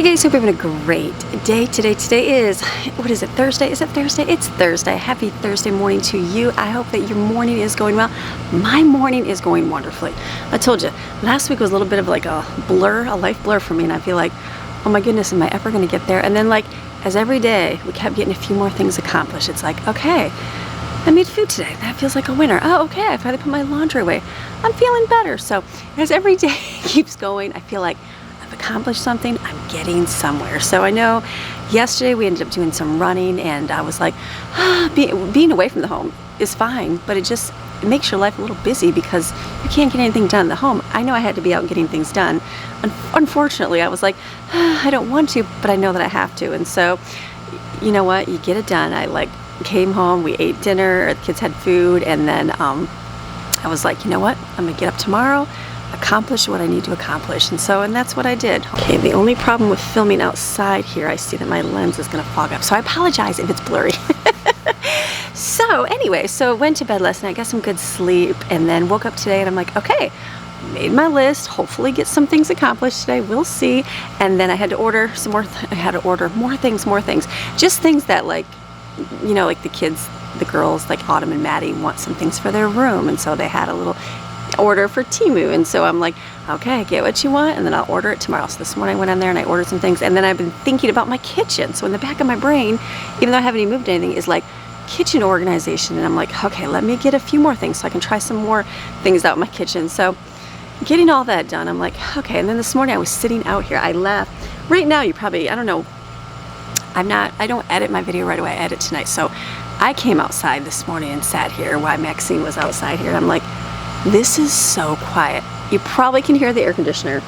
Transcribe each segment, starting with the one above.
Hey guys, hope you're having a great day today. Today is, what is it, Thursday? Is it Thursday? It's Thursday. Happy Thursday morning to you. I hope that your morning is going well. My morning is going wonderfully. I told you, last week was a little bit of like a blur, a life blur for me, and I feel like, oh my goodness, am I ever going to get there? And then like, as every day, we kept getting a few more things accomplished. It's like, okay, I made food today. That feels like a winner. Oh, okay, I finally put my laundry away. I'm feeling better. So as every day keeps going, I feel like accomplished something, I'm getting somewhere. So I know yesterday we ended up doing some running, and I was like, being away from the home is fine, but it makes your life a little busy because you can't get anything done at the home. I know I had to be out getting things done. Unfortunately, I was like, I don't want to, but I know that I have to. And so, you know what? You get it done. I like came home, we ate dinner, the kids had food, and then I was like, you know what? I'm gonna get up tomorrow, accomplish what I need to accomplish, and that's what I did. Okay, the only problem with filming outside here, I see that my lens is gonna fog up, so I apologize if it's blurry. So anyway, went to bed last night, got some good sleep, and then woke up today and I'm like, okay, made my list, hopefully get some things accomplished today, we'll see. And then I had to order some more, I had to order more things, just things that, like, you know, like the kids, the girls, like Autumn and Maddie, want some things for their room, and so they had a little order for Temu, and so I'm like, okay, get what you want and then I'll order it tomorrow. So this morning I went on there and I ordered some things, and then I've been thinking about my kitchen. So in the back of my brain, even though I haven't even moved anything, is like kitchen organization, and I'm like, okay, let me get a few more things so I can try some more things out in my kitchen. So getting all that done, I'm like, okay. And then this morning I was sitting out here, I left. Right now you probably, I don't know, I don't edit my video right away, I edit tonight. So I came outside this morning and sat here while Maxine was outside here, and I'm like, this is so quiet. You probably can hear the air conditioner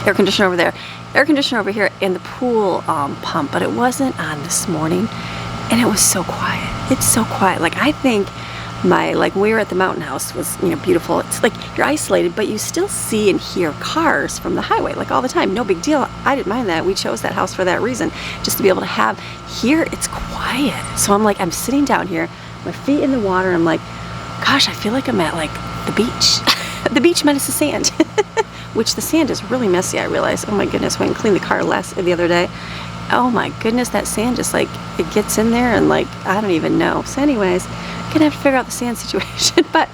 over there, air conditioner over here, and the pool pump, but it wasn't on this morning, and it was so quiet. It's so quiet. Like, I think when we were at the mountain house was, you know, beautiful. It's like you're isolated, but you still see and hear cars from the highway, like, all the time. No big deal. I didn't mind that. We chose that house for that reason, just to be able to have. Here it's quiet. So I'm like, I'm sitting down here, my feet in the water, and I'm like, gosh, I feel like I'm at like the beach. The beach minus the sand. Which the sand is really messy, I realize. Oh my goodness, when I cleaned the car the other day. Oh my goodness, that sand just like, it gets in there and like, I don't even know. So anyways, gonna have to figure out the sand situation. But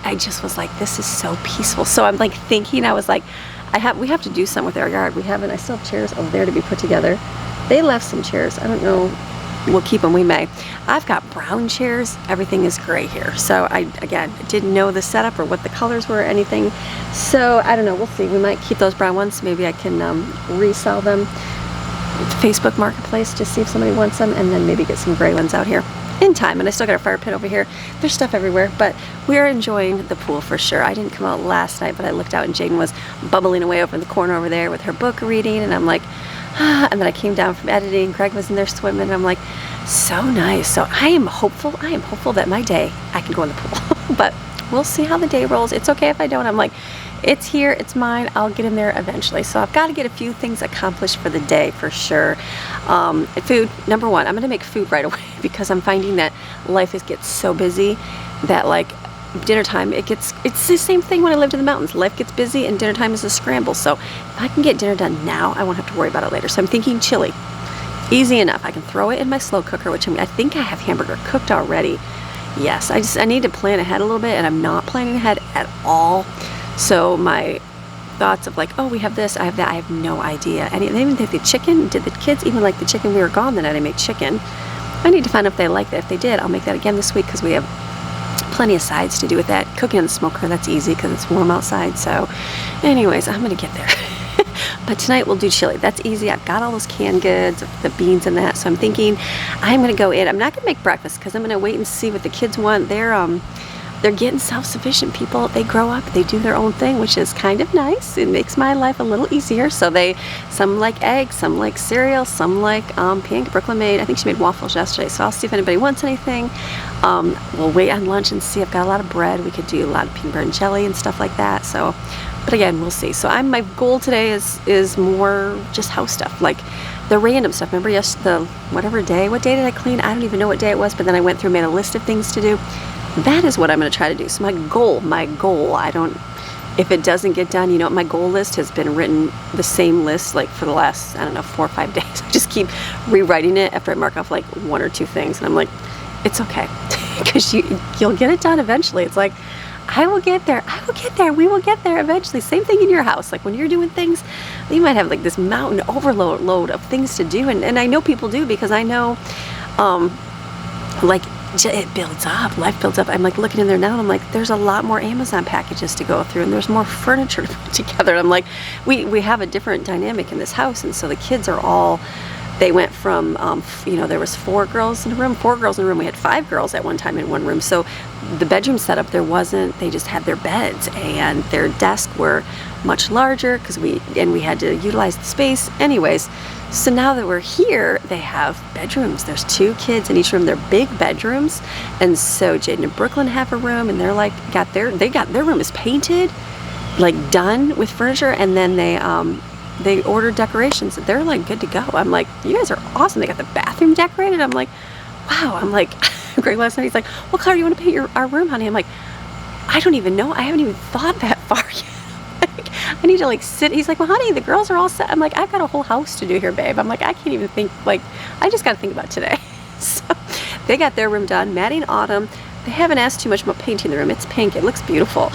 I just was like, this is so peaceful. So I'm like thinking, I was like, we have to do something with our yard. I still have chairs over there to be put together. They left some chairs, I don't know. We'll keep them, we may. I've got brown chairs, everything is gray here. So again, didn't know the setup or what the colors were or anything. So I don't know, we'll see. We might keep those brown ones. Maybe I can resell them. Facebook Marketplace, just see if somebody wants them, and then maybe get some gray ones out here in time. And I still got a fire pit over here. There's stuff everywhere, but we are enjoying the pool for sure. I didn't come out last night, but I looked out and Jaden was bubbling away over in the corner over there with her book reading, and I'm like, and then I came down from editing, Greg was in there swimming, and I'm like, so nice. So I am hopeful that my day, I can go in the pool. But we'll see how the day rolls. It's okay if I don't. I'm like, it's here, it's mine, I'll get in there eventually. So I've got to get a few things accomplished for the day for sure. Food, number one, I'm gonna make food right away because I'm finding that life gets so busy that, like, dinner time, it's the same thing when I lived in the mountains. Life gets busy and dinner time is a scramble. So if I can get dinner done now, I won't have to worry about it later. So I'm thinking chili. Easy enough. I can throw it in my slow cooker, which I think I have hamburger cooked already. Yes, I need to plan ahead a little bit, and I'm not planning ahead at all. So my thoughts of like, oh, we have this, I have that, I have no idea. And they even think the chicken, did the kids even like the chicken? We were gone the night I made chicken. I need to find out if they like that. If they did, I'll make that again this week because we have plenty of sides to do with that. Cooking on the smoker, that's easy because it's warm outside. So anyways, I'm gonna get there. But tonight we'll do chili. That's easy. I've got all those canned goods, the beans and that. So I'm thinking I'm gonna go in. I'm not gonna make breakfast because I'm gonna wait and see what the kids want. They're getting self-sufficient people. They grow up, they do their own thing, which is kind of nice. It makes my life a little easier. So some like eggs, some like cereal, some like pancake. Brooklyn made, I think she made waffles yesterday. So I'll see if anybody wants anything. We'll wait on lunch and see. I've got a lot of bread. We could do a lot of peanut butter and jelly and stuff like that. So, but again, we'll see. So my goal today is more just house stuff, like the random stuff. Remember, what day did I clean? I don't even know what day it was, but then I went through and made a list of things to do. That is what I'm going to try to do. So my goal, if it doesn't get done, you know, my goal list has been written the same list like for the last, I don't know, 4 or 5 days. I just keep rewriting it after I mark off like 1 or 2 things, and I'm like, it's okay, because you'll get it done eventually. It's like, I will get there, we will get there eventually. Same thing in your house. Like when you're doing things, you might have like this mountain overload of things to do, and I know people do, because I know like it builds up, life builds up. I'm like looking in there now, and I'm like, there's a lot more Amazon packages to go through, and there's more furniture to put together. And I'm like, we have a different dynamic in this house, and so the kids are all, they went from, you know, there was 4 girls in a room. We had 5 girls at one time in one room. So the bedroom setup, there wasn't, they just had their beds, and their desks were much larger because we had to utilize the space anyways. So now that we're here, they have bedrooms. There's 2 kids in each room. They're big bedrooms. And so Jaden and Brooklyn have a room, and they're like, their room is painted, like done with furniture, and then they ordered decorations. They're like good to go. I'm like, you guys are awesome. They got the bathroom decorated. I'm like, wow. I'm like, Greg last night, he's like, well, Claire, you want to paint our room, honey? I'm like, I don't even know. I haven't even thought that far yet. I need to like sit. He's like, well, honey, the girls are all set. I'm like, I've got a whole house to do here, babe. I'm like, I can't even think, like, I just got to think about today. So they got their room done. Maddie and Autumn, they haven't asked too much about painting the room. It's pink. It looks beautiful.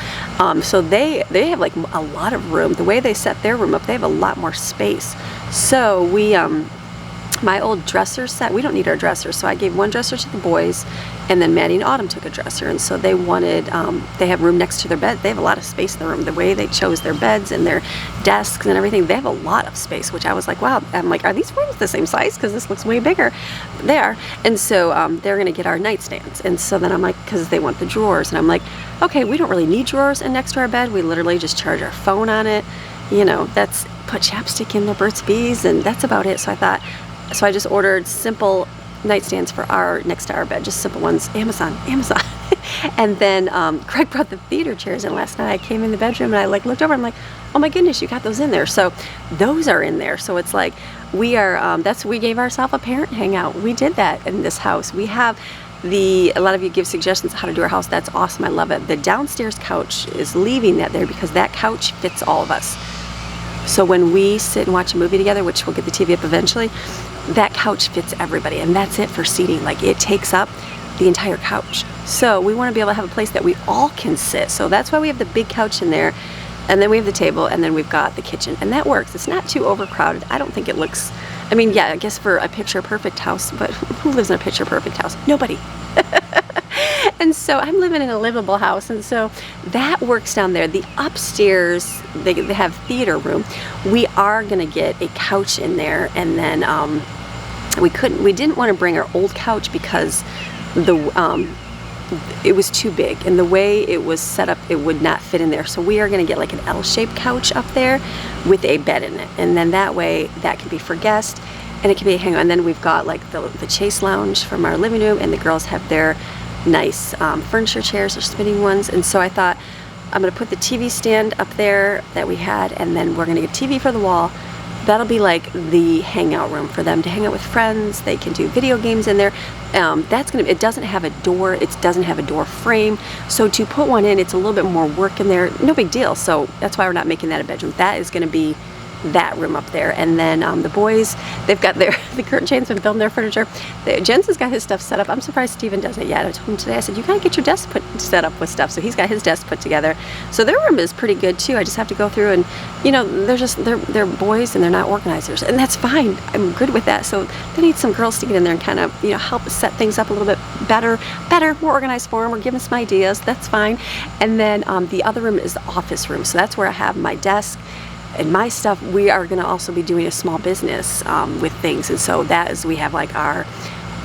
So they have like a lot of room. The way they set their room up, they have a lot more space. So we, my old dresser set, we don't need our dresser. So I gave one dresser to the boys, and then Maddie and Autumn took a dresser. And so they wanted, they have room next to their bed. They have a lot of space in the room. The way they chose their beds and their desks and everything, they have a lot of space, which I was like, wow. I'm like, are these rooms the same size? Because this looks way bigger. They are. And so they're going to get our nightstands. And so then I'm like, because they want the drawers. And I'm like, okay, we don't really need drawers in next to our bed. We literally just charge our phone on it. You know, that's put chapstick in the Burt's Bees, and that's about it. So I thought, so I just ordered simple nightstands for our next to our bed, just simple ones, Amazon. And then Craig brought the theater chairs in last night. I came in the bedroom and I like looked over, I'm like, oh my goodness, you got those in there. So those are in there. So it's like we are, we gave ourselves a parent hangout. We did that in this house. We have a lot of you give suggestions how to do our house. That's awesome. I love it. The downstairs couch is leaving that there because that couch fits all of us. So when we sit and watch a movie together, which we'll get the TV up eventually, that couch fits everybody, and that's it for seating. Like it takes up the entire couch. So we want to be able to have a place that we all can sit. So that's why we have the big couch in there, and then we have the table, and then we've got the kitchen, and that works. It's not too overcrowded. I don't think it looks, I mean, yeah, I guess for a picture perfect house, but who lives in a picture perfect house? Nobody. And so I'm living in a livable house, and so that works down there. The upstairs, they have theater room. We are gonna get a couch in there, and then we didn't want to bring our old couch because it was too big, and the way it was set up, it would not fit in there. So we are gonna get like an L-shaped couch up there with a bed in it, and then that way that can be for guests, and it can be a hangout. And then we've got like the Chase Lounge from our living room, and the girls have their nice furniture chairs or spinning ones. And so I thought I'm gonna put the TV stand up there that we had, and then we're gonna get TV for the wall. That'll be like the hangout room for them to hang out with friends. They can do video games in there. It doesn't have a door. It doesn't have a door frame. So to put one in, it's a little bit more work in there. No big deal. So that's why we're not making that a bedroom. That is gonna be that room up there. And then the boys, they've got the curtain chain's been building their furniture. Jensen's got his stuff set up. I'm surprised Steven doesn't yet. I told him today, I said, you gotta get your desk set up with stuff. So he's got his desk put together. So their room is pretty good too. I just have to go through, and you know, they're boys and they're not organizers, and that's fine. I'm good with that. So they need some girls to get in there and kind of, you know, help set things up a little bit better, more organized for them. We're giving some ideas. That's fine. And then the other room is the office room. So that's where I have my desk and my stuff. We are going to also be doing a small business with things, and so that is, we have like our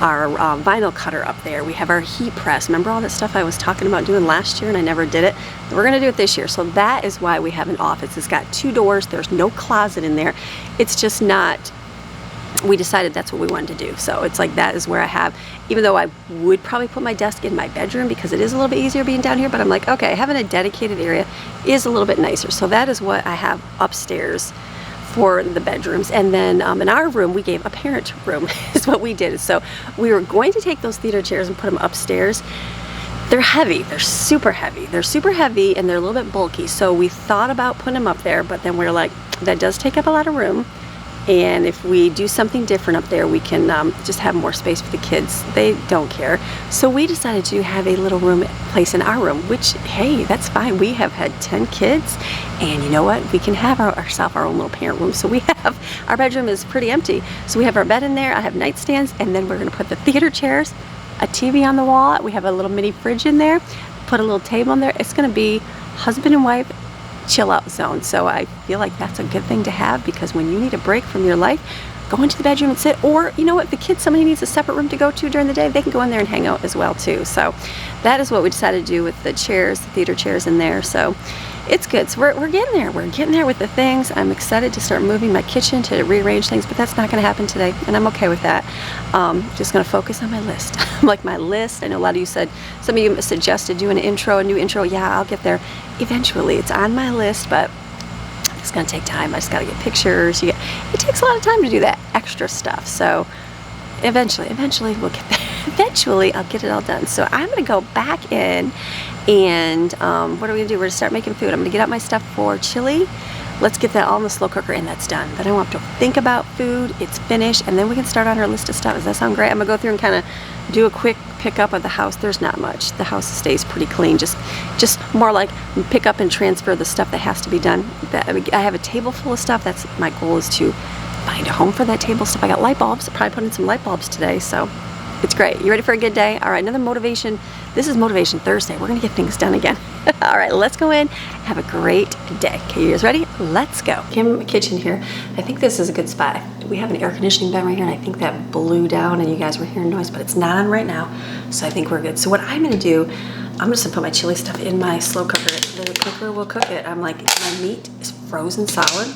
vinyl cutter up there. We have our heat press. Remember all that stuff I was talking about doing last year and I never did it? We're going to do it this year. So that is why we have an office. It's got 2 doors. There's no closet in there. It's just not, we decided that's what we wanted to do. So it's like, that is where I have, even though I would probably put my desk in my bedroom because it is a little bit easier being down here, but I'm like, okay, having a dedicated area is a little bit nicer. So that is what I have upstairs for the bedrooms. And then in our room, we gave a parent room is what we did. So we were going to take those theater chairs and put them upstairs. They're heavy. They're super heavy. They're super heavy and they're a little bit bulky. So we thought about putting them up there, but then we were like, that does take up a lot of room. And if we do something different up there, we can just have more space for the kids. They don't care. So we decided to have a little room place in our room, which, hey, that's fine. We have had 10 kids, and you know what? We can have ourselves our own little parent room. So we have, our bedroom is pretty empty. So we have our bed in there, I have nightstands, and then we're gonna put the theater chairs, a TV on the wall. We have a little mini fridge in there, put a little table in there. It's gonna be husband and wife chill out zone. So I feel like that's a good thing to have, because when you need a break from your life, go into the bedroom and sit. Or you know what, the kids, somebody needs a separate room to go to during the day, they can go in there and hang out as well too. So that is what we decided to do with the chairs, the theater chairs in there. So it's good. So we're getting there. We're getting there with the things. I'm excited to start moving my kitchen, to rearrange things, but that's not going to happen today, and I'm okay with that. Just going to focus on my list. Like my list, I know a lot of you said, some of you suggested doing an intro, a new intro. Yeah, I'll get there eventually. It's on my list, but it's going to take time. I just got to get pictures. It takes a lot of time to do that extra stuff. So eventually we'll get there. Eventually I'll get it all done. So I'm going to go back in and what are we going to do? We're going to start making food. I'm going to get out my stuff for chili. Let's get that all in the slow cooker and that's done. Then I won't have to think about food. It's finished, and then we can start on our list of stuff. Does that sound great? I'm going to go through and kind of do a quick pickup of the house. There's not much. The house stays pretty clean. Just more like pick up and transfer the stuff that has to be done. I have a table full of stuff. That's my goal, is to find a home for that table stuff. I got light bulbs. I'll probably put in some light bulbs today, so it's great. You ready for a good day? All right, another motivation. This is Motivation Thursday. We're gonna get things done again. All right, let's go in. Have a great day. Okay, you guys ready? Let's go. Okay, I'm in my kitchen here. I think this is a good spot. We have an air conditioning vent right here, and I think that blew down and you guys were hearing noise, but it's not on right now, so I think we're good. So what I'm gonna do, I'm just gonna put my chili stuff in my slow cooker. The cooker will cook it. I'm like, my meat is frozen solid.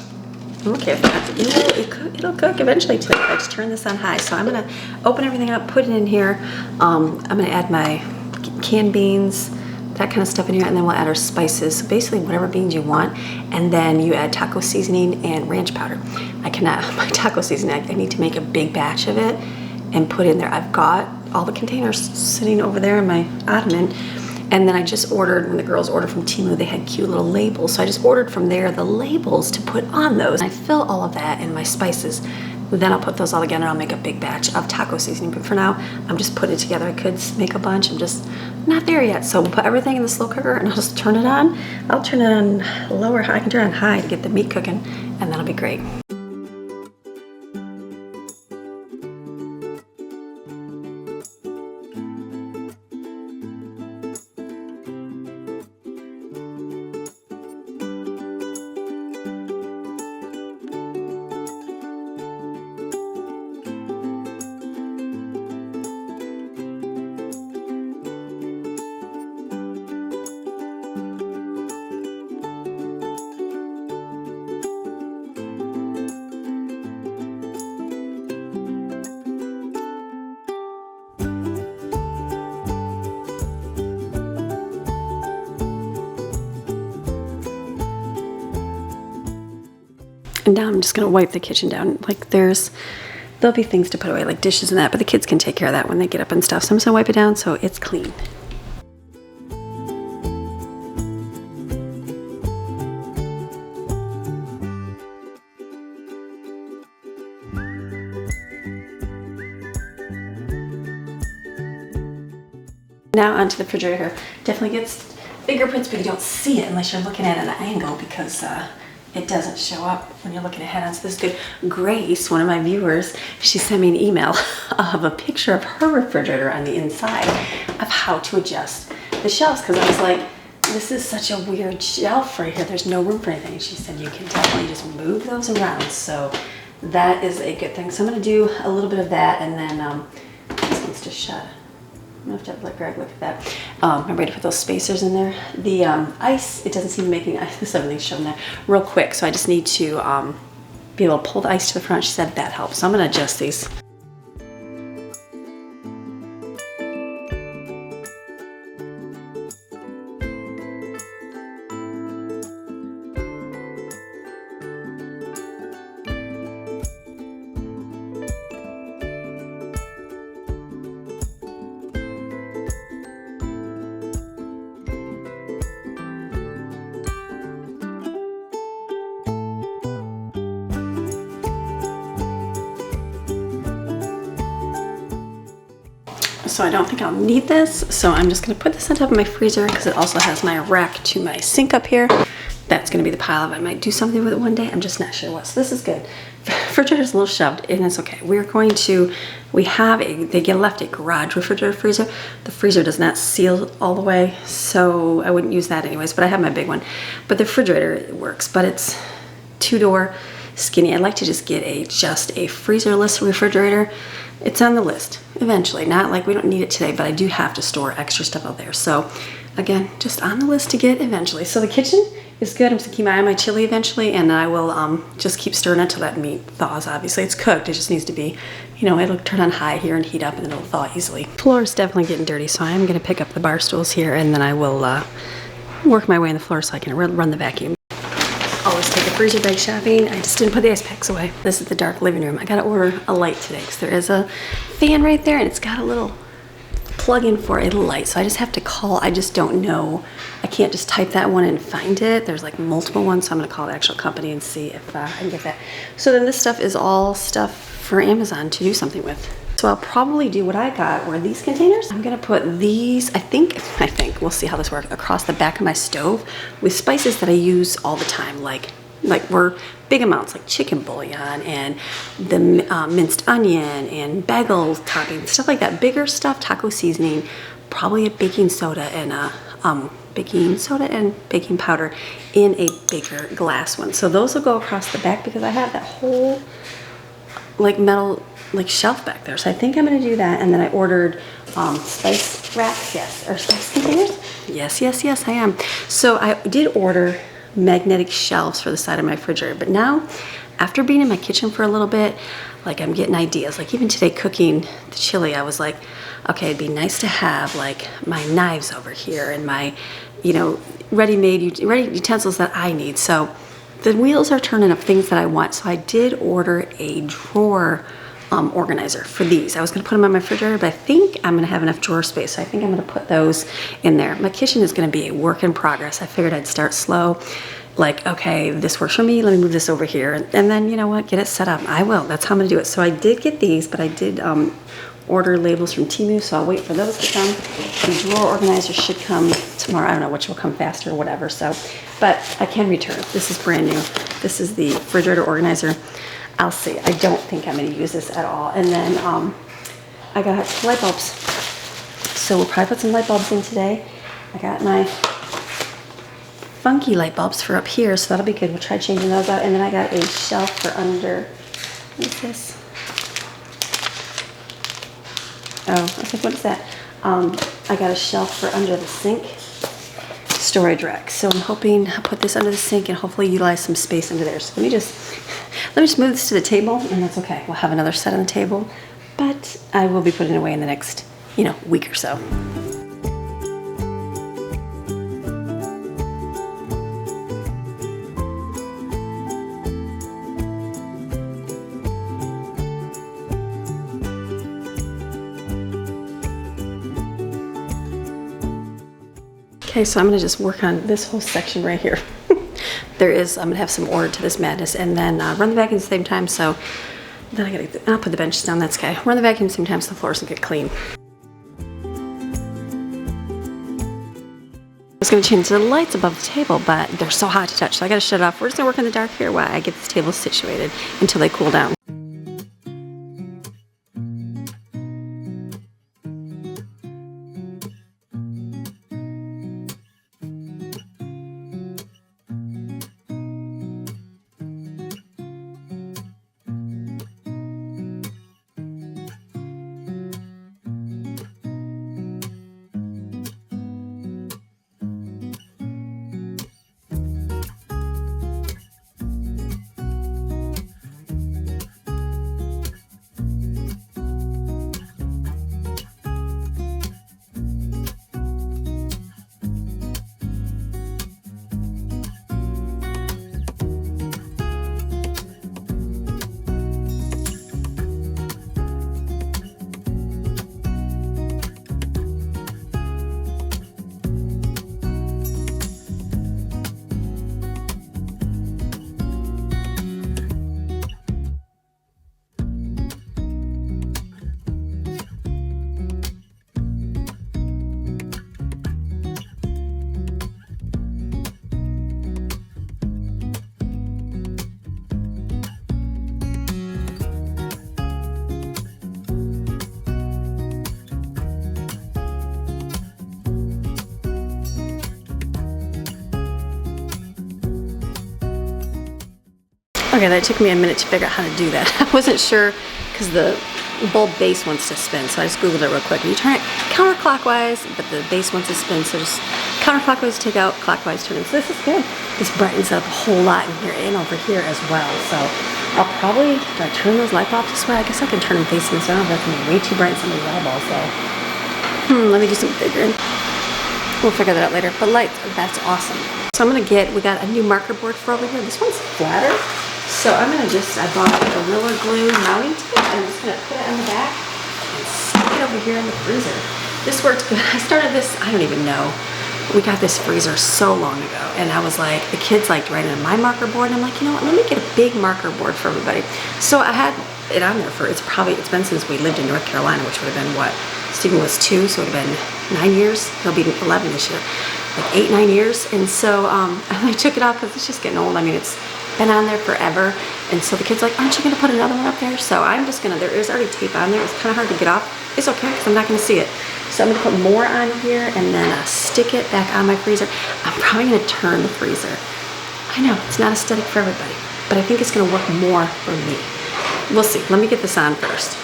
Okay, it'll cook eventually too. I just turn this on high. So I'm gonna open everything up, put it in here. I'm gonna add my canned beans, that kind of stuff in here, and then we'll add our spices. So basically whatever beans you want, and then you add taco seasoning and ranch powder. I cannot, my taco seasoning, I need to make a big batch of it and put in there. I've got all the containers sitting over there in my ottoman. And then I just ordered, when the girls ordered from Temu, they had cute little labels. So I just ordered from there the labels to put on those. I fill all of that in my spices. Then I'll put those all together and I'll make a big batch of taco seasoning. But for now, I'm just putting it together. I could make a bunch. I'm just not there yet. So we'll put everything in the slow cooker and I'll just turn it on. I'll turn it on lower, I can turn it on high to get the meat cooking, and that'll be great. And now I'm just gonna wipe the kitchen down. Like there'll be things to put away, like dishes and that, but the kids can take care of that when they get up and stuff. So I'm just gonna wipe it down so it's clean. Now onto the refrigerator. Definitely gets fingerprints, but you don't see it unless you're looking at an angle, because it doesn't show up when you're looking ahead on. So this is good. Grace, one of my viewers, she sent me an email of a picture of her refrigerator on the inside of how to adjust the shelves, because I was like, this is such a weird shelf right here. There's no room for anything. She said you can definitely just move those around. So that is a good thing. So I'm gonna do a little bit of that, and then this needs to shut. I'm gonna have to let Greg look at that. I'm ready to put those spacers in there. The ice, it doesn't seem to make any ice. Everything's shown there real quick. So I just need to be able to pull the ice to the front. She said that helps. So I'm gonna adjust these. so I don't think I'll need this. So I'm just gonna put this on top of my freezer because it also has my rack to my sink up here. That's gonna be the pile of it. I might do something with it one day. I'm just not sure what. So this is good. Refrigerator's a little shoved, and it's okay. We're going to, they get left a garage refrigerator freezer. The freezer does not seal all the way, so I wouldn't use that anyways, but I have my big one. But the refrigerator, it works, but it's 2-door, skinny. I'd like to just get just a freezer-less refrigerator. It's on the list eventually. Not like we don't need it today, but I do have to store extra stuff out there. So again, just on the list to get eventually. So the kitchen is good. I'm just gonna keep my eye on my chili eventually, and I will just keep stirring it until that meat thaws. Obviously it's cooked, it just needs to be, you know, it'll turn on high here and heat up and then it'll thaw easily. Floor is definitely getting dirty, so I'm gonna pick up the bar stools here, and then I will work my way on the floor so I can run the vacuum. Always take a freezer bag shopping. I just didn't put the ice packs away. This is the dark living room. I gotta order a light today because there is a fan right there and it's got a little plug-in for a light, so I just have to call. I just don't know. I can't just type that one and find it. There's like multiple ones, so I'm gonna call the actual company and see if I can get that. So then this stuff is all stuff for Amazon to do something with. So I'll probably do what I got, were these containers. I'm gonna put these, I think, we'll see how this works, across the back of my stove with spices that I use all the time, like we're big amounts, like chicken bouillon and the minced onion and bagel topping, stuff like that. Bigger stuff, taco seasoning, probably a baking soda and baking powder in a bigger glass one. So those will go across the back because I have that whole like metal like shelf back there. So I think I'm gonna do that. And then I ordered spice racks, yes, or spice containers. Yes, I am. So I did order magnetic shelves for the side of my refrigerator, but now after being in my kitchen for a little bit, like I'm getting ideas. Like even today cooking the chili, I was like, okay, it'd be nice to have like my knives over here and my, you know, ready utensils that I need. So the wheels are turning of things that I want. So I did order a drawer organizer for these. I was gonna put them on my refrigerator, but I think I'm gonna have enough drawer space. So I think I'm gonna put those in there. My kitchen is gonna be a work in progress. I figured I'd start slow. Like, okay, this works for me. Let me move this over here. And then, you know what, get it set up. I will, that's how I'm gonna do it. So I did get these, but I did order labels from Temu, so I'll wait for those to come. The drawer organizer should come tomorrow. I don't know which will come faster or whatever, so, but I can return. This is brand new. This is the refrigerator organizer. I'll see. I don't think I'm going to use this at all. And then I got light bulbs. So we'll probably put some light bulbs in today. I got my funky light bulbs for up here, so that'll be good. We'll try changing those out. And then I got a shelf for under, what is this? Oh, okay, what is that? I got a shelf for under the sink storage rack. So I'm hoping I'll put this under the sink and hopefully utilize some space under there. So let me just move this to the table, and that's okay. We'll have another set on the table, but I will be putting it away in the next, you know, week or so. Okay, so I'm gonna just work on this whole section right here. I'm gonna have some order to this madness, and then run the vacuum at the same time. So then I'll put the benches down. That's okay. Run the vacuum at the same time so the floors can get clean. I was gonna change the lights above the table, but they're so hot to touch, so I gotta shut it off. We're just gonna work in the dark here while I get this table situated until they cool down. Okay, that took me a minute to figure out how to do that. I wasn't sure because the bulb base wants to spin, so I just Googled it real quick. You turn it counterclockwise, but the base wants to spin, so just counterclockwise take out, clockwise turn in. So this is good. This brightens up a whole lot in here and over here as well. So I'll probably, do I turn those light bulbs this way? I guess I can turn them facing this way. That's gonna be way too bright in somebody's eyeballs, so. Let me do some figuring. We'll figure that out later. But lights, that's awesome. So I'm gonna we got a new marker board for over here. This one's flatter. So I'm gonna I bought a Gorilla Glue mounting tape, and I'm just gonna put it on the back and stick it over here in the freezer. This worked good. I started this, I don't even know. We got this freezer so long ago, and I was like, the kids liked writing on my marker board, and I'm like, you know what, let me get a big marker board for everybody. So I had it on there for, it's been since we lived in North Carolina, which would have been what? Stephen was 2, so it would have been 9 years. He'll be 11 this year. Like 8, 9 years. And so I took it off because it's just getting old. I mean, it's been on there forever. And so the kid's like, aren't you gonna put another one up there? So I'm just gonna, there is already tape on there. It's kind of hard to get off. It's okay, because I'm not gonna see it. So I'm gonna put more on here and then stick it back on my freezer. I'm probably gonna turn the freezer. I know, it's not aesthetic for everybody, but I think it's gonna work more for me. We'll see. Let me get this on first.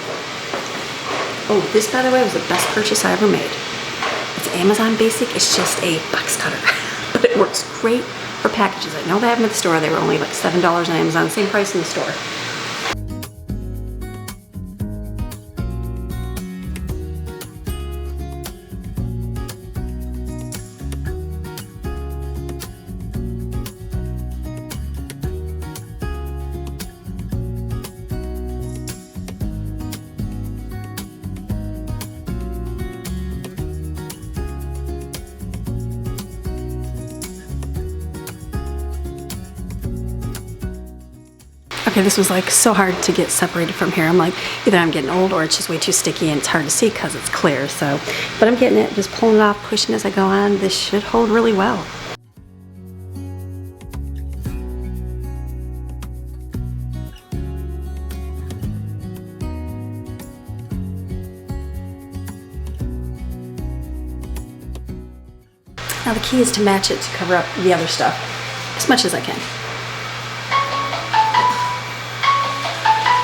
Oh, this, by the way, was the best purchase I ever made. It's Amazon Basic. It's just a box cutter, but it works great for packages. I know they have them at the store. They were only like $7 on Amazon, same price in the store. Okay, this was like so hard to get separated from here. I'm like, either I'm getting old or it's just way too sticky and it's hard to see because it's clear. So, but I'm getting it, just pulling it off, pushing as I go on. This should hold really well. Now the key is to match it to cover up the other stuff as much as I can.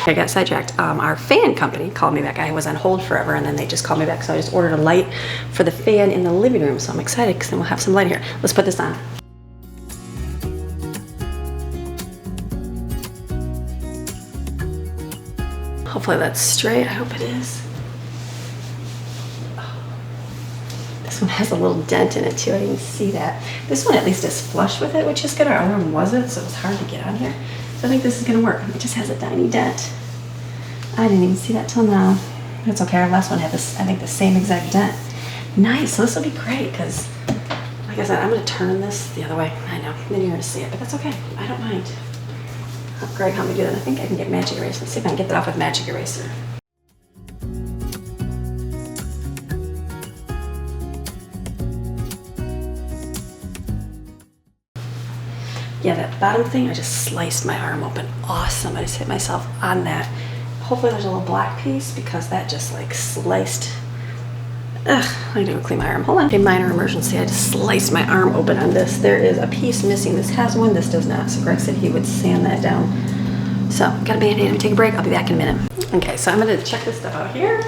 I got sidetracked. Our fan company called me back. I was on hold forever and then they just called me back. So I just ordered a light for the fan in the living room. So I'm excited because then we'll have some light here. Let's put this on. Hopefully that's straight. I hope it is. This one has a little dent in it too. I didn't see that. This one at least is flush with it, which is good. Our other one wasn't, so it was hard to get on here. So I think this is gonna work. It just has a tiny dent. I didn't even see that till now. That's okay. Our last one had this, I think, the same exact dent. Nice. So this will be great because, like I said, I'm gonna turn this the other way. I know. Then you're gonna see it, but that's okay. I don't mind. Greg helped me do that. I think I can get magic eraser. Let's see if I can get that off with magic eraser. Yeah, that bottom thing, I just sliced my arm open. Awesome. I just hit myself on that. Hopefully there's a little black piece because that just like sliced. Ugh, I need to go clean my arm. Hold on. A minor emergency. I just sliced my arm open on this. There is a piece missing. This has one, this does not. So Greg said he would sand that down. So, got a Band-Aid. Let me take a break. I'll be back in a minute. Okay, so I'm gonna check this stuff out here.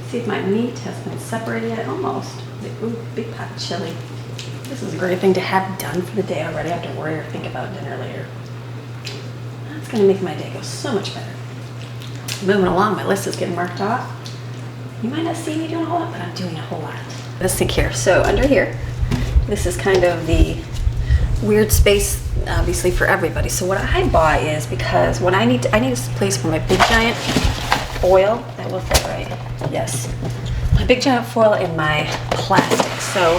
See if my meat has been separated yet. Almost. Ooh, big pot of chili. This is a great thing to have done for the day already. I have to worry or think about dinner later. That's gonna make my day go so much better. Moving along, my list is getting marked off. You might not see me doing a whole lot, but I'm doing a whole lot. This thing here, so under here, this is kind of the weird space, obviously, for everybody. So what I bought is because when I need a place for my big giant foil. That will fit right. Yes. My big giant foil and my plastic. So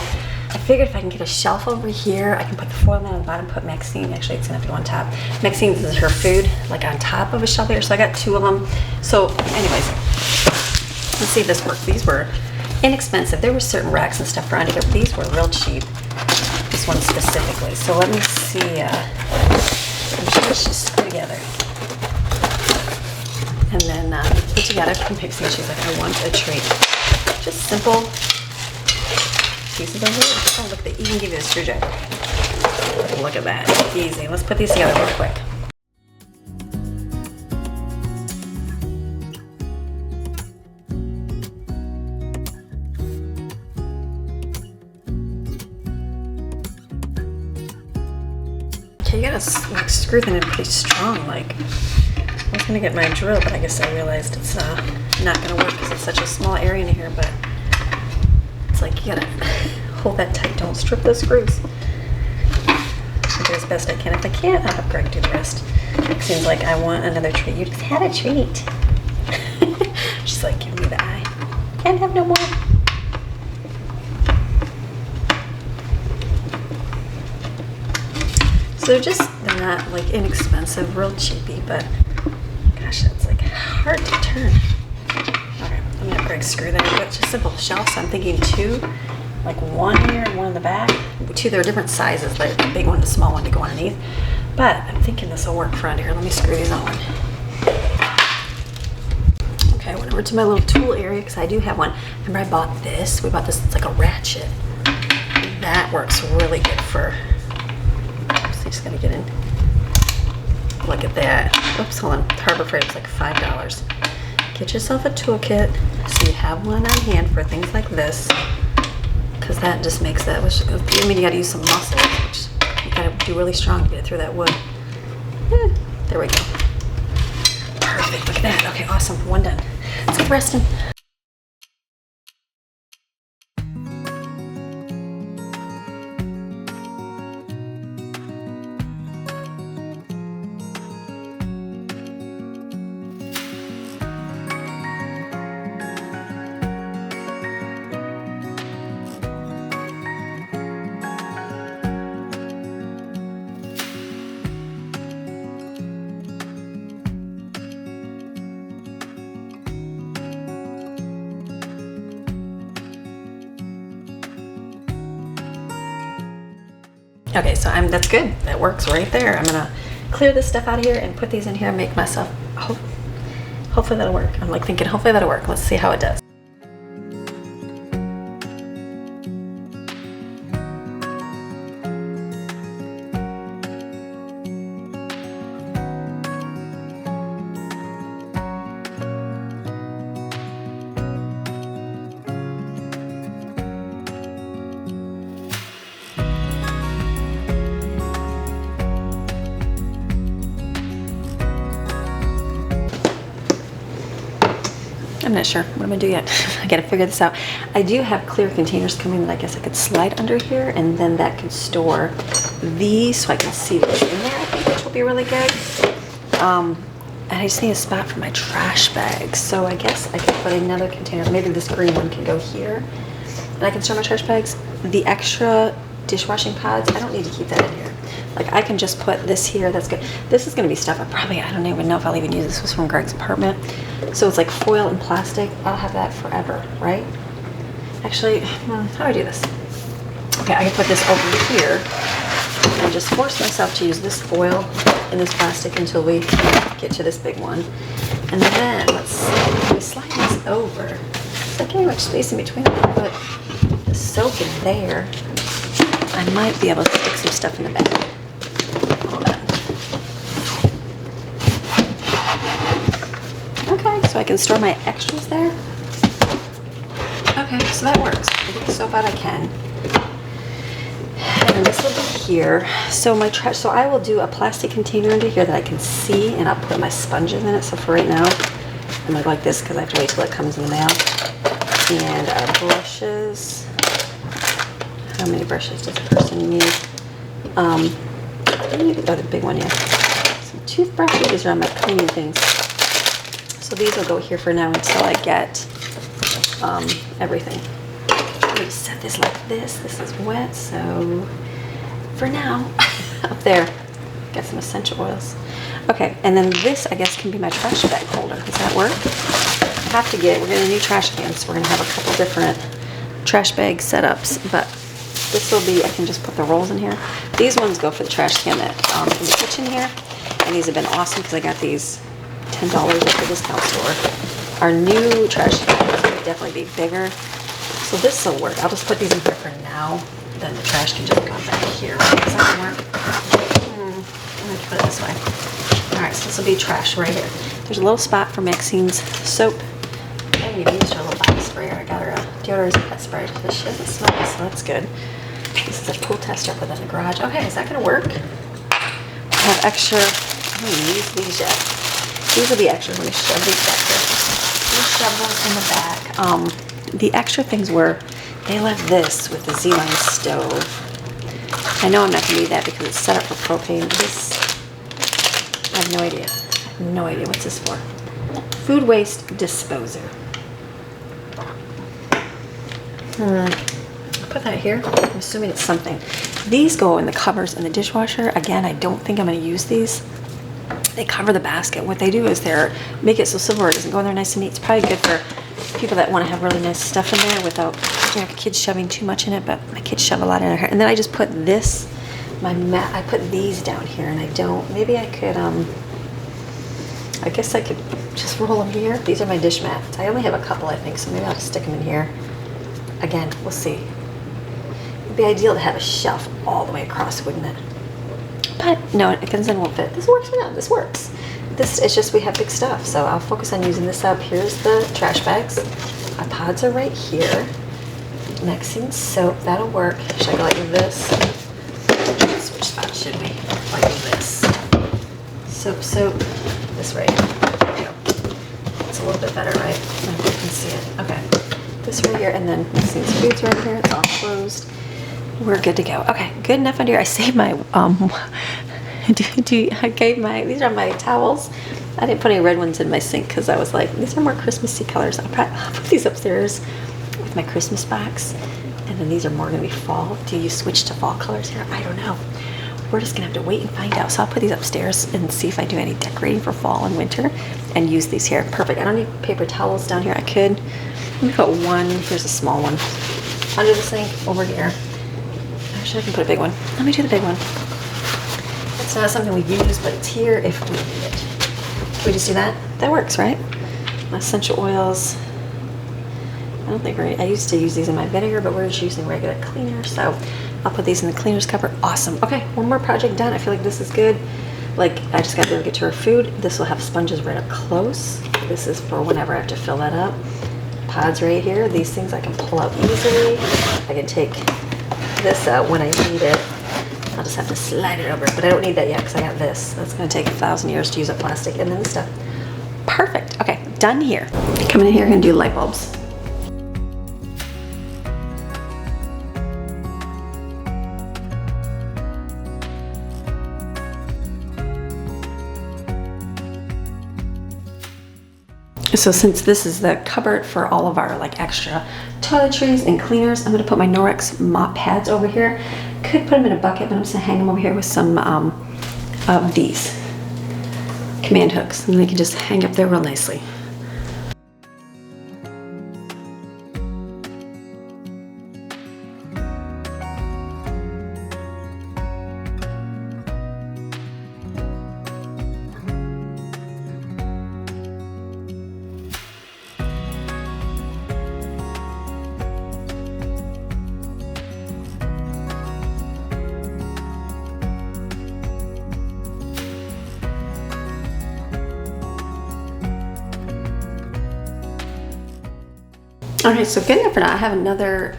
I figured if I can get a shelf over here, I can put the foil down on the bottom, put Maxine. Actually, it's gonna have to go on top. Maxine is her food, like on top of a shelf here. So I got 2 of them. So anyways, let's see if this works. These were inexpensive. There were certain racks and stuff around here, but these were real cheap. This one specifically. So let me see. I'm sure it's just put together. And then put together from Pixie. She's like, I want a treat. Just simple pieces of wood. Oh, look, they even give you a screwdriver. Look at that. Easy. Let's put these together real quick. you gotta like screw them in pretty strong. Like, I was gonna get my drill, but I guess I realized it's not gonna work because it's such a small area in here. But it's like you gotta hold that tight. Don't strip those screws. I'll do as best I can. If I can't, I'll have Greg do the rest. It seems like I want another treat. You just had a treat. She's like, give me the eye. Can't have no more. So they're not like inexpensive, real cheapy, but gosh, it's like hard to turn. Okay, I'm gonna Greg screw that in. It's just simple shelves. So I'm thinking 2, like 1 here and 1 in the back. 2, they're different sizes, like the big one and the small one to go underneath. But I'm thinking this will work for under here. Let me screw these on. Okay, I went over to my little tool area because I do have one. Remember I bought this? We bought this, it's like a ratchet. That works really good for, oops, I just gotta get in. Look at that. Oops, hold on. Harbor Freight was like $5. Get yourself a toolkit so you have one on hand for things like this. Because that just makes that, I mean, you gotta use some muscle, which you gotta do really strong to get it through that wood. There we go. Perfect, look at that. Okay, awesome, 1 done. Let's go resting. Okay, so that's good. That works right there. I'm gonna clear this stuff out of here and put these in here and make myself, hopefully that'll work. I'm like thinking, hopefully that'll work. Let's see how it does. I'm not sure what I'm gonna do yet. I gotta figure this out. I do have clear containers coming that I guess I could slide under here, and then that can store these so I can see what's in there, I think, which will be really good. And I just need a spot for my trash bags. So I guess I could put another container, maybe this green one can go here, and I can store my trash bags. The extra dishwashing pods, I don't need to keep that in here. Like I can just put this here, that's good. This is gonna be stuff I don't even know if I'll even use. This was from Greg's apartment. So it's like foil and plastic. I'll have that forever, right? Actually, how do I do this? Okay, I can put this over here and just force myself to use this foil and this plastic until we get to this big one. And then, let's see, if we slide this over, so I can't much space in between. I put the soap in there. I might be able to stick some stuff in the bag. Hold on. Okay, so I can store my extras there. Okay, so that works. I get the soap out I can. And this will be here. So my trash, so I will do a plastic container under here that I can see, and I'll put my sponges in it. So for right now, I'm gonna go like this because I have to wait till it comes in the mail. And our brushes. How many brushes does a person need? The big one, yeah. Some toothbrushes. These are on my cleaning things. So these will go here for now until I get everything. I'm gonna set this like this. This is wet, so for now, up there, got some essential oils. Okay, and then this, I guess, can be my trash bag holder. Does that work? We're getting a new trash can, so we're gonna have a couple different trash bag setups, but this will be, I can just put the rolls in here. These ones go for the trash can that in the kitchen here, and these have been awesome because I got these $10 at the discount store. Our new trash can is going to definitely be bigger, so this will work. I'll just put these in here for now, then the trash can just go back here. Does that work? Let me put it this way. All right, so this will be trash right here. There's a little spot for Maxine's soap. I even used her little body sprayer. I got her a deodorant and pet spray. She doesn't smell, so that's good. This is a pool test up within the garage. Okay, is that gonna work? extra. I haven't used these yet. These will be extra. I'm going to shove these back here. We'll shove those in the back. The extra things were, they left this with the Z-line stove. I know I'm not going to need that because it's set up for propane. This, I have no idea. I have no idea what's this for. Food waste disposer. Put that here. I'm assuming it's something. These go in the covers in the dishwasher. Again, I don't think I'm going to use these. They cover the basket. What they do is they make it so silverware doesn't go in there nice and neat. It's probably good for people that want to have really nice stuff in there without, you know, kids shoving too much in it. But my kids shove a lot in there. And then I just put this, my mat. I put these down here, and I don't. Maybe I could. I guess I could just roll them here. These are my dish mats. I only have a couple, I think, so maybe I'll just stick them in here. Again, we'll see. It'd be ideal to have a shelf all the way across, wouldn't it? But no, it then won't fit. This works for now. This works. This is just, we have big stuff, so I'll focus on using this up. Here's the trash bags. Our pods are right here. Mixing soap, that'll work. Should I go like this? Switch spots, should we? Like this. Soap. This right here. There we go. It's a little bit better, right? I hope you can see it. Okay. This right here, and then these foods right here. It's all closed. We're good to go. Okay, good enough under here. I saved my, I gave my, these are my towels. I didn't put any red ones in my sink because I was like, these are more Christmassy colors. I'll put these upstairs with my Christmas box. And then these are more going to be fall. Do you switch to fall colors here? I don't know. We're just going to have to wait and find out. So I'll put these upstairs and see if I do any decorating for fall and winter and use these here. Perfect. I don't need paper towels down here. I could. Let me put one. Here's a small one. Under the sink, over here. Actually, I can put a big one. Let me do the big one. It's not something we use, but it's here if we need it. Can we just do that? That works, right? My essential oils. I don't think I used to use these in my vinegar, but we're just using regular cleaner. So I'll put these in the cleaner's cover. Awesome. Okay, one more project done. I feel like this is good. Like, I just got to be able to get to her food. This will have sponges right up close. This is for whenever I have to fill that up. Pods right here. These things I can pull out easily. I can take this out when I need it. I'll just have to slide it over, but I don't need that yet because I got this. That's going to take 1,000 years to use up plastic, and then this stuff. Perfect. Okay, done here. Coming in here, going to do light bulbs. So since this is the cupboard for all of our like extra toiletries and cleaners, I'm going to put my Norwex mop pads over here. Could put them in a bucket, but I'm just going to hang them over here with some of these command hooks, and they can just hang up there real nicely. Okay, so good enough for now. I have another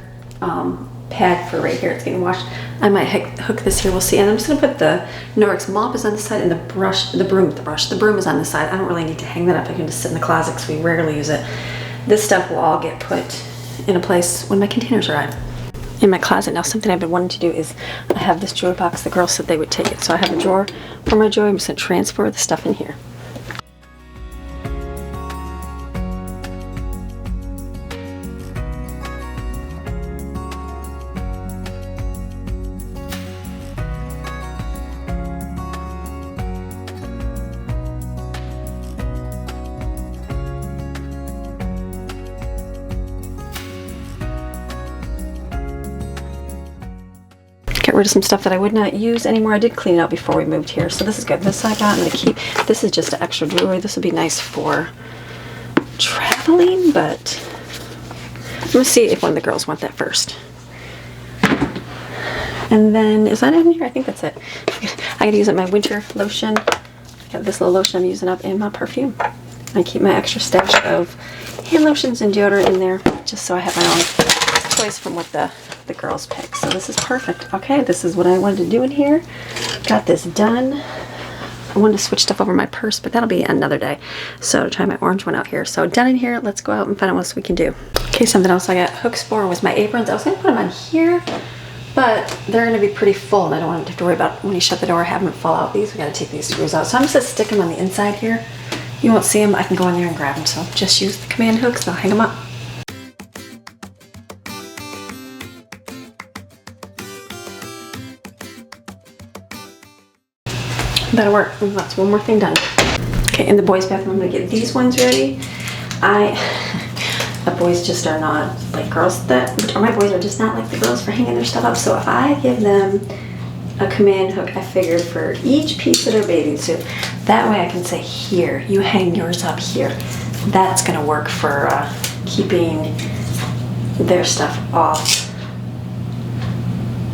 pad for right here. It's getting washed. I might hook this here. We'll see. And I'm just going to put the Norwex mop is on the side, and the broom is on the side. I don't really need to hang that up. I can just sit in the closet because we rarely use it. This stuff will all get put in a place when my containers arrive. In my closet now, something I've been wanting to do is I have this drawer box. The girls said they would take it, so I have a drawer for my drawer. I'm just going to transfer the stuff in here. Get rid of some stuff that I would not use anymore. I did clean it out before we moved here, so this is good. This I got, I'm going to keep. This is just an extra jewelry. This would be nice for traveling, but I'm going to see if one of the girls want that first. And then, is that in here? I think that's it. I got to use up my winter lotion. I got this little lotion I'm using up in my perfume. I keep my extra stash of hand lotions and deodorant in there, just so I have my own choice from what the girls pick. So this is perfect. Okay, this is what I wanted to do in here. Got this done. I wanted to switch stuff over in my purse, but that'll be another day. So try my orange one out here. So done in here, let's go out and find out what else we can do. Okay, something else I got hooks for was my aprons. I was gonna put them on here, but they're gonna be pretty full and I don't want to have to worry about when you shut the door having them fall out. These, we gotta take these screws out. So I'm just gonna stick them on the inside here. You won't see them, I can go in there and grab them. So just use the command hooks and I'll hang them up. That'll work. That's one more thing done. Okay, in the boys' bathroom, I'm gonna get these ones ready. The boys just are not like girls or my boys are just not like the girls for hanging their stuff up. So if I give them a command hook, I figured for each piece of their bathing suit, that way I can say, here, you hang yours up here. That's gonna work for keeping their stuff off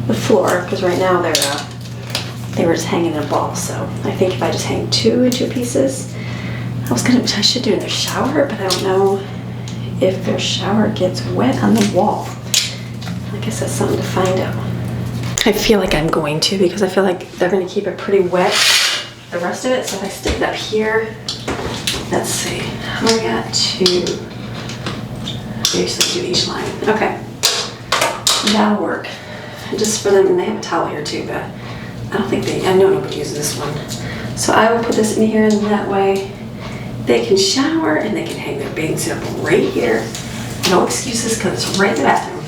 the floor, because right now they were just hanging in a ball. So I think if I just hang two in two pieces, I should do it in their shower, but I don't know if their shower gets wet on the wall. I guess that's something to find out. I feel like I'm going to, because I feel like they're gonna keep it pretty wet the rest of it. So if I stick it up here, let's see, I got two. I usually do each line. Okay, that'll work. Just for them, and they have a towel here too, but I know nobody uses this one. So I will put this in here, and that way they can shower and they can hang their bathing suit up right here. No excuses, because it's right in the bathroom.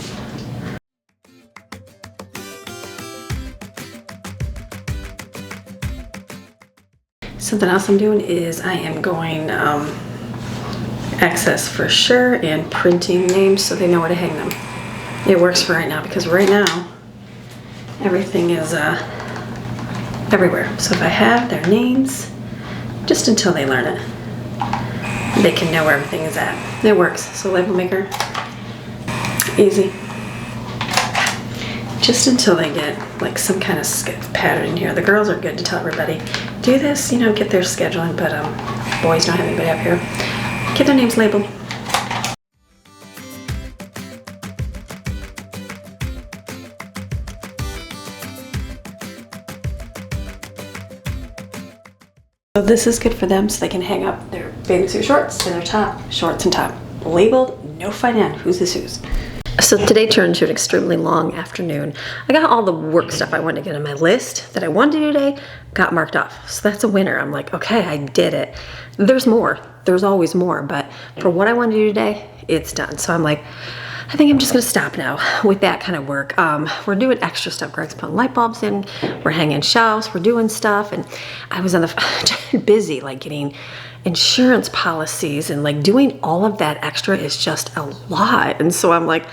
Something else I'm doing is I am going access for sure and printing names so they know where to hang them. It works for right now, because right now everything is everywhere. So if I have their names, just until they learn it, they can know where everything is at. It works. So label maker, easy. Just until they get like some kind of pattern in here. The girls are good to tell everybody, do this, you know, get their scheduling, but boys don't have anybody up here. Get their names labeled. So this is good for them, so they can hang up their bathing suit shorts and their top, shorts and top. Labeled, no fighting on who's this who's. So today turned into an extremely long afternoon. I got all the work stuff I wanted to get on my list that I wanted to do today, got marked off. So that's a winner. I'm like, okay, I did it. There's more, there's always more, but for what I wanted to do today, it's done. So I'm like, I think I'm just gonna stop now with that kind of work. We're doing extra stuff. Greg's putting light bulbs in, we're hanging shelves, we're doing stuff, and I was on the busy, like getting insurance policies and like doing all of that extra is just a lot. And so I'm like,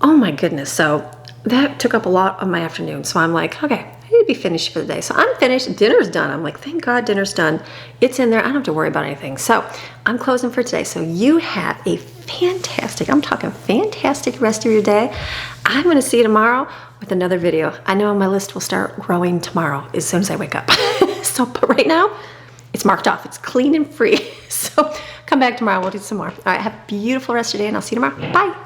oh my goodness. So that took up a lot of my afternoon. So I'm like, okay, I need to be finished for the day. So I'm finished, dinner's done. I'm like, thank God dinner's done. It's in there, I don't have to worry about anything. So I'm closing for today. So you have a fantastic, I'm talking fantastic rest of your day. I'm gonna see you tomorrow with another video. I know my list will start growing tomorrow as soon as I wake up. So, but right now, it's marked off, it's clean and free. So come back tomorrow, we'll do some more. All right, have a beautiful rest of your day and I'll see you tomorrow. Bye.